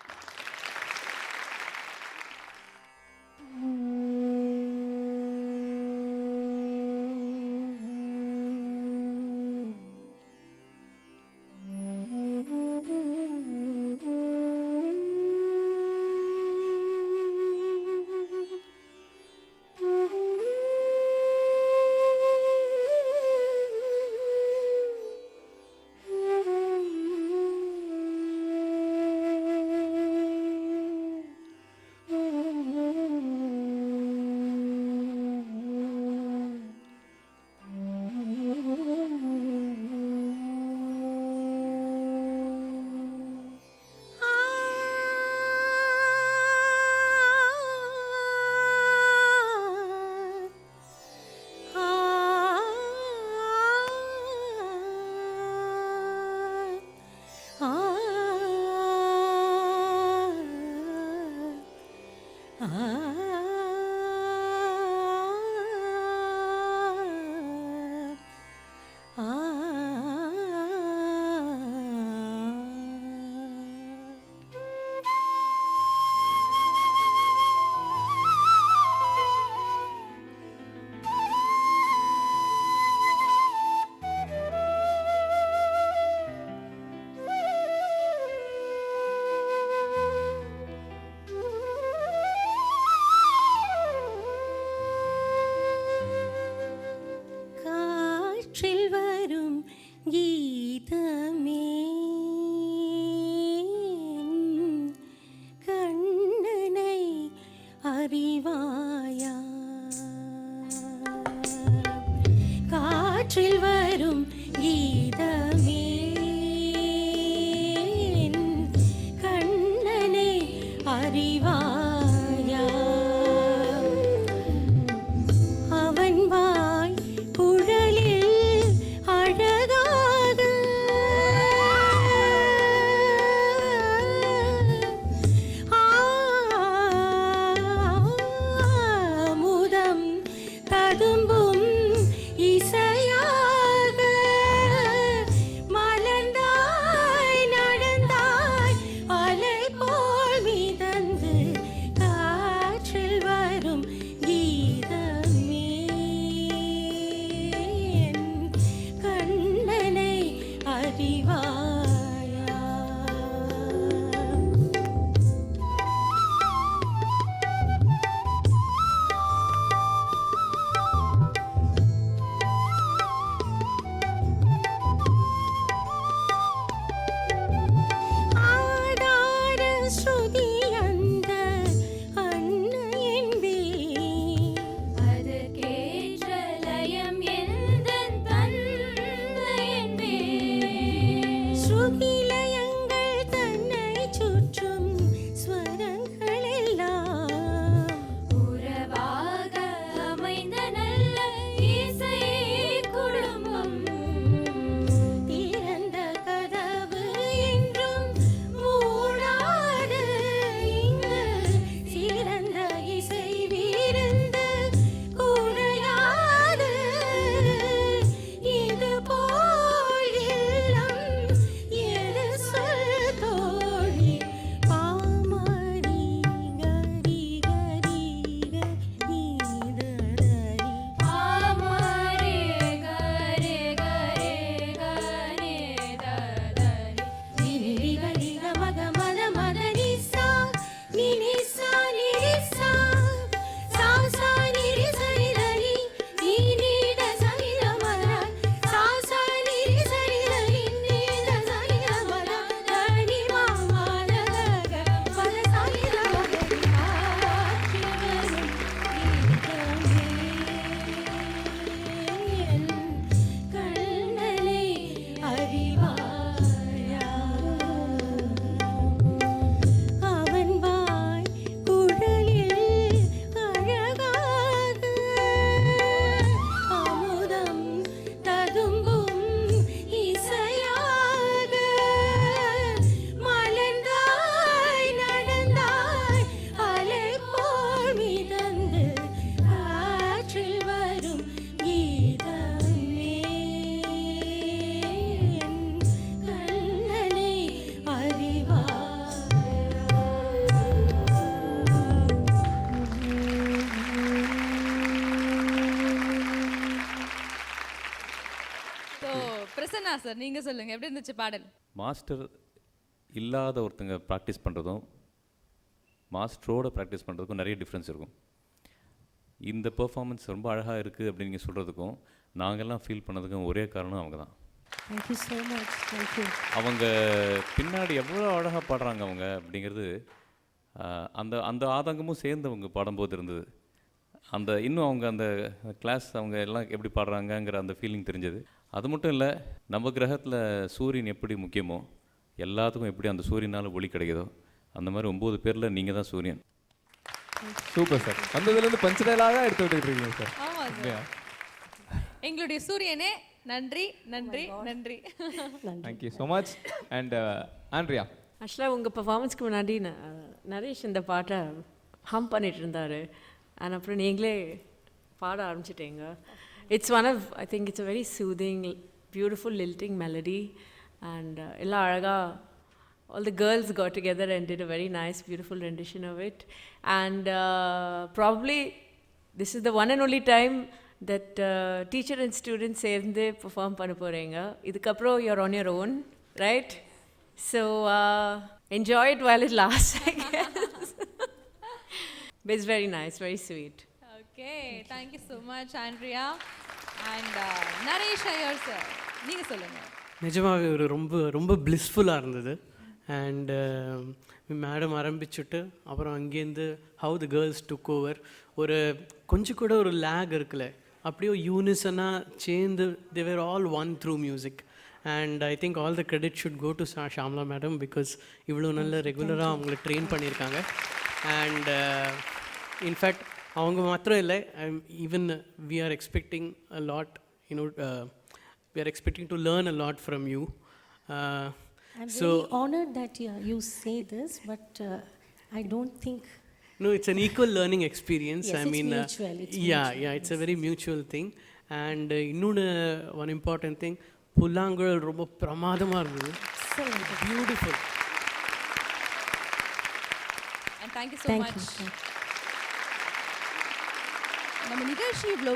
D: வேண்டாம் சார், நீங்க சொல்லுங்க எப்படி இருந்துச்சு பாடல்?
F: மாஸ்டர் இல்லாத ஒருத்தங்க ப்ராக்டிஸ் பண்ணுறதும் மாஸ்டரோட ப்ராக்டிஸ் பண்ணுறதுக்கும் நிறைய டிஃப்ரென்ஸ் இருக்கும். இந்த பெர்ஃபார்மன்ஸ் ரொம்ப அழகாக இருக்குது அப்படின்னு நீங்கள் சொல்கிறதுக்கும் நாங்கள்லாம் ஃபீல் பண்ணதுக்கும் ஒரே காரணம் அவங்க தான்.
J: Thank you so much. Thank you.
F: அவங்க பின்னாடி எவ்வளோ அழகாக பாடுறாங்க அவங்க அப்படிங்கிறது அந்த அந்த ஆதங்கமும் சேர்ந்து அவங்க பாடும்போது இருந்தது. அந்த இன்னும் அவங்க அந்த கிளாஸ் அவங்க எல்லாம் எப்படி பாடுறாங்கங்கிற அந்த ஃபீலிங் தெரிஞ்சது. அது மட்டும் இல்லை, நம்ம கிரகத்தில் சூரியன் எப்படி முக்கியமோ எல்லாத்துக்கும் எப்படி அந்த சூரியனால் ஒளி கிடைக்குதோ அந்த மாதிரி 9 பேரில் நீங்கள் தான் சூரியன்.
C: Super sir. அந்த இதுலேருந்து பஞ்சடைலாக எடுத்து விட்டுட்டு இருக்கீங்க சார்.
D: ஆமா சார். எங்களுடைய சூரியனே நன்றி நன்றி நன்றி.
C: Thank you so much. And Andrea,
K: ஆக்சுவலாக உங்கள் பர்ஃபார்மன்ஸ்க்கு முன்னாடி நரேஷ் இந்த பாட்டை ஹம் பண்ணிட்டு இருந்தார். அண்ட் அப்புறம் நீங்களே பாட ஆரம்பிச்சிட்டீங்க. It's one of I think it's a very soothing beautiful lilting melody. And எல்லாம் அழகாக all the girls got together and did a very nice beautiful rendition of it. And probably this is the one and only time that teacher and students சேர்ந்து perform பண்ண போகிறீங்க. இதுக்கப்புறம் you're on your own, right? So enjoy it while it lasts, I guess. But it's very nice, very sweet.
D: Okay, thank you so much Andrea. And Naresh Iyer sir, நீங்க சொல்லுங்க.
L: நிஜமாகவே ஒரு ரொம்ப பிளிஸ்ஃபுல்லாக இருந்தது. அண்ட் மேடம் ஆரம்பிச்சுட்டு அப்புறம் அங்கேருந்து how the girls took over, ஒரு கொஞ்சம் கூட ஒரு லேக் இருக்குல்ல, அப்படியே யூனிசனாக சேர்ந்து they were all one through music. And I think all the credit should go to Shamla madam, because இவ்வளோ நல்ல ரெகுலராக அவங்கள ட்ரெயின் பண்ணியிருக்காங்க. அண்ட் இன்ஃபேக்ட் அவங்க மாத்திரம் இல்லை, even we are expecting a lot, we are expecting to learn a lot from you.
J: I'm very honored that you say this, but I don't think.
L: No, it's an equal learning experience.
J: Yes,
L: I mean,
J: it's mutual.
L: It's a very mutual thing. And இன்னொன்று one important thing, புல்லாங்குழல் ரொம்ப பிரமாதமாக இருந்தது. Beautiful.
D: And thank you so much. நம்ம நிகழ்ச்சி இவ்வளோ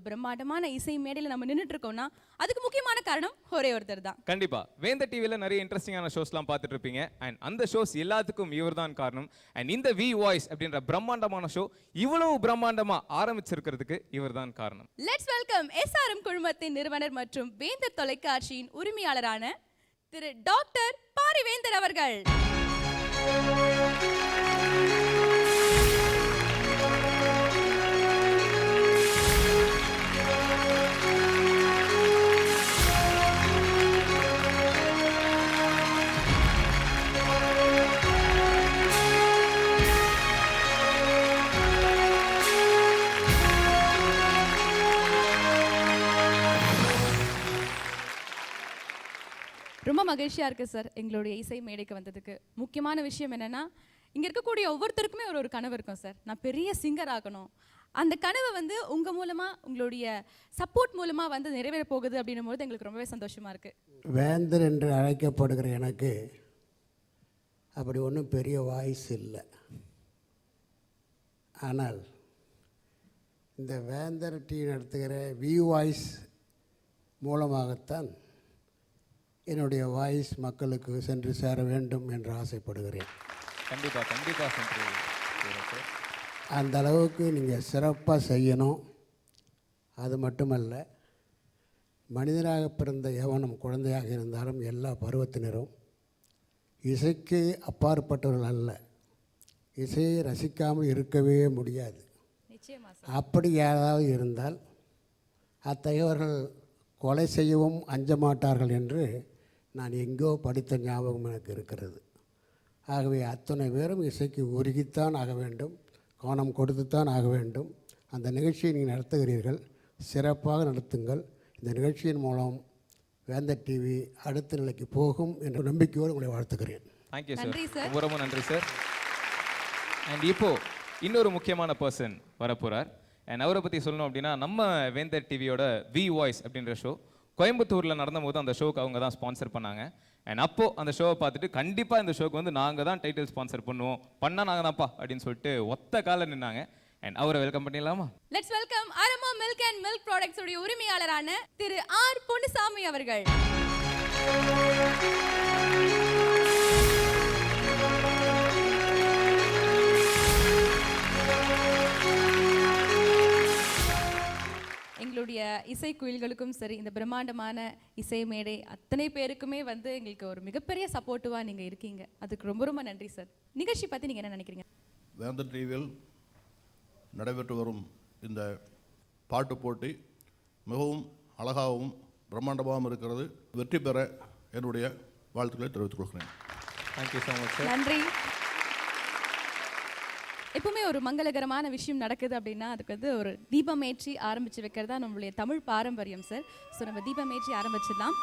D: பிரம்மாண்டமான இசை மேடையில் நம்ம நின்றுட்டு இருக்கோம்னா அதுக்கு முக்கியமான காரணம் ஒரே ஒருத்தர் தான்.
C: கண்டிப்பா வேந்த டிவில நிறைய இன்ட்ரெஸ்டிங்கான ஷோஸ்லாம் பார்த்துட்டு இருப்பீங்க. அண்ட் அந்த ஷோஸ் எல்லாத்துக்கும் இவர் தான் காரணம். அண்ட் இந்த வி வாய்ஸ் அப்படின்ற பிரம்மாண்டமான ஷோ இவ்வளவு பிரம்மாண்டமா ஆரம்பிச்சிருக்கிறதுக்கு இவர் தான் காரணம்.
D: லெட்ஸ் வெல்கம் SRM குழுமத்தின் நிறுவனர் மற்றும் வேந்தர் தொலைக்காட்சியின் உரிமையாளரான திரு டாக்டர் பாரிவேந்தர் அவர்கள். ரொம்ப மகிழ்ச்சியாக இருக்குது சார் எங்களுடைய இசை மேடைக்கு வந்ததுக்கு. முக்கியமான விஷயம் என்னென்னா, இங்கே இருக்கக்கூடிய ஒவ்வொருத்தருக்குமே ஒரு கனவு இருக்கும் சார். நான் பெரிய சிங்கர் ஆகணும். அந்த கனவு வந்து உங்கள் மூலமாக, உங்களுடைய சப்போர்ட் மூலமாக வந்து நிறைவேற போகுது அப்படின்னும் போது எங்களுக்கு ரொம்பவே சந்தோஷமாக இருக்குது.
M: வேந்தர் என்று அழைக்கப்படுகிற எனக்கு அப்படி ஒன்றும் பெரிய வாய்ஸ் இல்லை. ஆனால் இந்த வேந்தர் டீ நடத்துகிற வி வாய்ஸ் மூலமாகத்தான் என்னுடைய வாய்ஸ் மக்களுக்கு சென்று சேர வேண்டும் என்று ஆசைப்படுகிறேன்.
C: கண்டிப்பாக
M: அந்த அளவுக்கு நீங்கள் சிறப்பாக செய்யணும். அது மட்டுமல்ல, மனிதனாக பிறந்த எவனும் குழந்தையாக இருந்தாலும் எல்லா பருவத்தினரும் இசைக்கு அப்பாற்பட்டவர்கள் அல்ல. இசையை ரசிக்காமல் இருக்கவே முடியாது. அப்படி யாராவது இருந்தால் அத்தகையவர்கள் கொலை செய்யவும் அஞ்ச மாட்டார்கள் என்று நான் எங்கோ படித்த ஞாபகம் எனக்கு இருக்கிறது. ஆகவே அத்தனை பேரும் இசைக்கு உருகித்தான் ஆக வேண்டும், கவனம் கொடுத்துத்தான் ஆக வேண்டும். அந்த நிகழ்ச்சியை நீங்கள் நடத்துகிறீர்கள், சிறப்பாக நடத்துங்கள். இந்த நிகழ்ச்சியின் மூலம் வேந்தர் டிவி அடுத்த நிலைக்கு போகும் என்ற நம்பிக்கையோடு உங்களை வாழ்த்துக்கிறேன்.
C: தேங்க்யூ சார், ரொம்ப நன்றி சார். அண்ட் இப்போ இன்னொரு முக்கியமான பர்சன் வரப்போகிறார். அண்ட் அவரை பற்றி சொல்லணும் அப்படின்னா, நம்ம வேந்தர் டிவியோட வி வாய்ஸ் அப்படின்ற ஷோ கோயம்புத்தூரில் நடந்தபோது அந்த ஷோக்கு அவங்க தான் ஸ்பான்சர் பண்ணாங்க. அண்ட் அப்போது அந்த ஷோவை பார்த்துட்டு கண்டிப்பாக இந்த ஷோக்கு வந்து நாங்கள் தான் டைட்டில் ஸ்பான்சர் பண்ணுவோம், பண்ணால் நாங்கள் தான்ப்பா அப்படின்னு சொல்லிட்டு ஒத்த காலில் நின்னாங்க. அண்ட் அவரை வெல்கம் பண்ணிடலாமா?
D: Let's welcome aroma milk and milk products உடைய உரிமையாளரான திரு ஆர் பொன்னுசாமி அவர்கள். எங்களுடைய இசைக்குயில்களுக்கும் சரி, இந்த பிரம்மாண்டமான இசை மேடை அத்தனை பேருக்குமே வந்து எங்களுக்கு ஒரு மிகப்பெரிய சப்போர்ட்டிவாக நீங்கள் இருக்கீங்க. அதுக்கு ரொம்ப ரொம்ப நன்றி சார். நிகழ்ச்சி பற்றி நீங்கள் என்ன நினைக்கிறீங்க?
N: வேந்தர் டிவியில் நடைபெற்று வரும் இந்த பாட்டு போட்டி மிகவும் அழகாகவும் பிரம்மாண்டமாகவும் இருக்கிறது. வெற்றி பெற என்னுடைய வாழ்த்துக்களை தெரிவித்துக் கொள்கிறேன்.
C: Thank you so much sir.
D: நன்றி. எப்பவுமே ஒரு மங்களகரமான விஷயம் நடக்குது அப்படின்னா அதுக்கு வந்து ஒரு தீபமேற்றி ஆரம்பிச்சு வைக்கிறதா நம்மளுடைய தமிழ் பாரம்பரியம் சார். ஸோ நம்ம தீபமேற்றி ஆரம்பிச்சிடலாம்.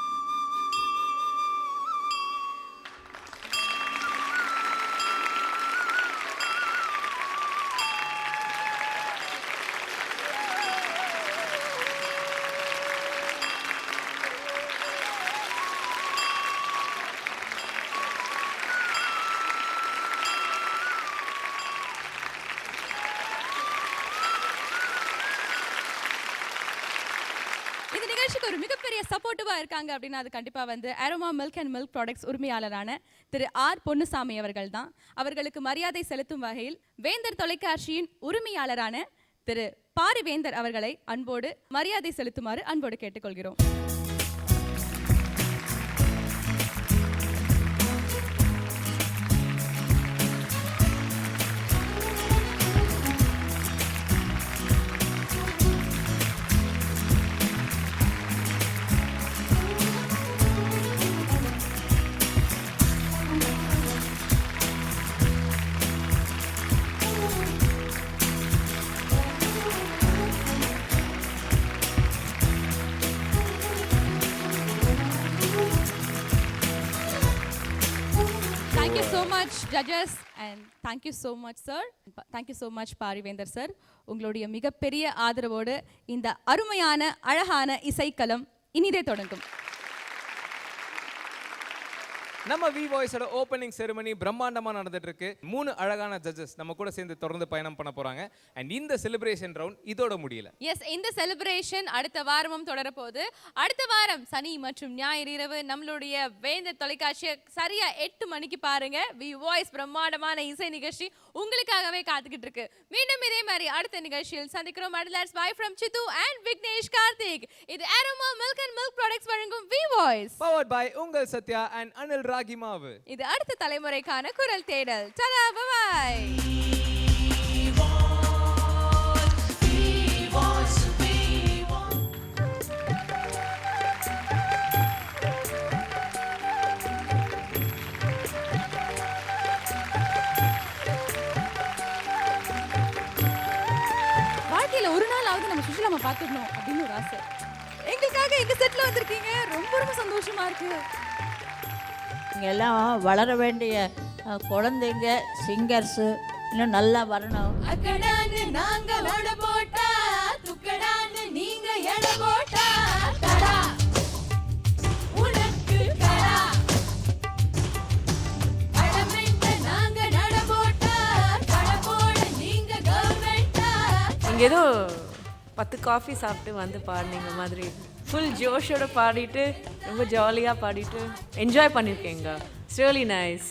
D: இந்த நிகழ்ச்சிக்கு ஒரு மிகப்பெரிய சப்போர்ட்டிவா இருக்காங்க அப்படின்னா அது கண்டிப்பா வந்து Aroma milk and milk products உரிமையாளரான திரு ஆர் பொன்னுசாமி அவர்கள் தான். அவர்களுக்கு மரியாதை செலுத்தும் வகையில் வேந்தர் தொலைக்காட்சியின் உரிமையாளரான திரு பாரிவேந்தர் அவர்களை அன்போடு மரியாதை செலுத்துமாறு அன்போடு கேட்டுக்கொள்கிறோம். Thank you so much judges and thank you so much sir. Thank you so much Parivendhar sir. உங்களுடைய மிகப்பெரிய ஆதரவோடு இந்த அருமையான அழகான இசைக்களம் இனிதே தொடங்கும்.
C: நம்ம வி வாய்ஸோட ஓப்பனிங் செரிமனி பிரம்மாண்டமாக நடந்துட்டு இருக்கு. 3 அழகான ஜட்ஜஸ் நம்ம கூட சேர்ந்து தொடர்ந்து பயணம் பண்ண போறாங்க. அண்ட் இந்த செலிப்ரேஷன் ரவுண்ட் இதோட முடியல.
D: எஸ், இந்த செலிப்ரேஷன் அடுத்த வாரமும் தொடர போகுது. அடுத்த வாரம் சனி மற்றும் ஞாயிறு இரவு நம்மளுடைய வேந்தர் தொலைக்காட்சியை சரியா 8 மணிக்கு பாருங்க. வி வாய்ஸ் பிரம்மாண்டமான இசை நிகழ்ச்சி உங்களுக்காகவே காத்துக்கிட்டு இருக்கு. மீண்டும் இதே மாதிரி அடுத்த நிகழ்ச்சியில் சந்திக்கிறோம். Bye from Sidhu and Vignesh Karthik. இது Aroma milk and milk products வழங்கும் வி வாய்ஸ்
C: பவர்ட் பை உங்கள் சத்யா அண்ட் அனில் ராகிமாவு.
D: இது அடுத்த தலைமுறைக்கான குரல் தேடல். டடா, பை. வாழ்க்கையில ஒரு நாளாவது நம்ம சுஷிலாமா பார்த்துடணும் அப்படின்னு ஒரு ஆசை. எங்களுக்காக எங்க செட்ல வந்திருக்கீங்க. ரொம்ப ரொம்ப சந்தோஷமா இருக்கு.
O: எல்லாம் வளர வேண்டிய குழந்தைங்க, சிங்கர்ஸு இன்னும் நல்லா வரணும்.
B: அக்கடான்னு நாங்க ஓட போட்டா, துக்கடான்னு நீங்க எட போட்டா, தடா உனக்கு கடா, கடமெண்ட நாங்க நட போட்டா, கட போட நீங்க கவர்மெண்டா.
K: இங்கே ஏதோ 10 காஃபி சாப்பிட்டு வந்து பாடினீங்க மாதிரி ஃபுல் ஜோஷோட பாடிட்டு ரொம்ப ஜாலியாக பாடிட்டு என்ஜாய் பண்ணியிருக்கேங்க. It's really nice.